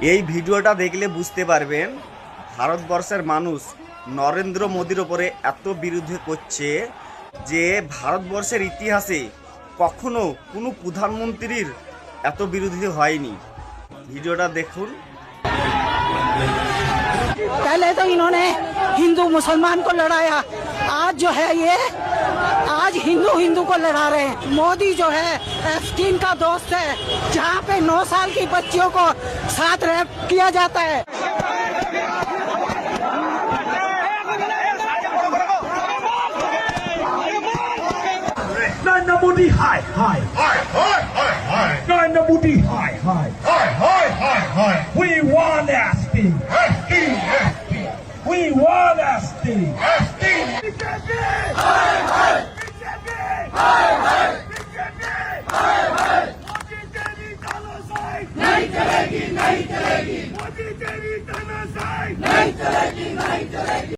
এই ভিডিওটা দেখলে বুঝতে পারবেন ভারতবর্ষের মানুষ নরেন্দ্র মোদির ওপরে এত বিরোধী করছে যে ভারতবর্ষের ইতিহাসে কখনো কোনো প্রধানমন্ত্রীর এত বিরোধী হয়নি। ভিডিওটা দেখুন। पहले तो इन्होंने हिंदू मुसलमान को लड़ाया, आज जो है ये आज हिंदू हिंदू को लड़ा रहे हैं। मोदी जो है एफटीन का दोस्त है, जहाँ पे 9 साल की बच्चियों को साथ रेप किया जाता है। Narendra Modi, hi, hi. Hi, hi, hi, hi. Narendra Modi, hi, hi. Hi, hi, hi, hi. We want SD. SD, SD, We want SD. SD. BJP! Hi, hi. BJP! Hi, hi. BJP! Hi, hi. Modi तेरी तानाशाही नहीं चलेगी, नहीं चलेगी। मोदी तेरी तानाशाही नहीं चलेगी, नहीं चलेगी।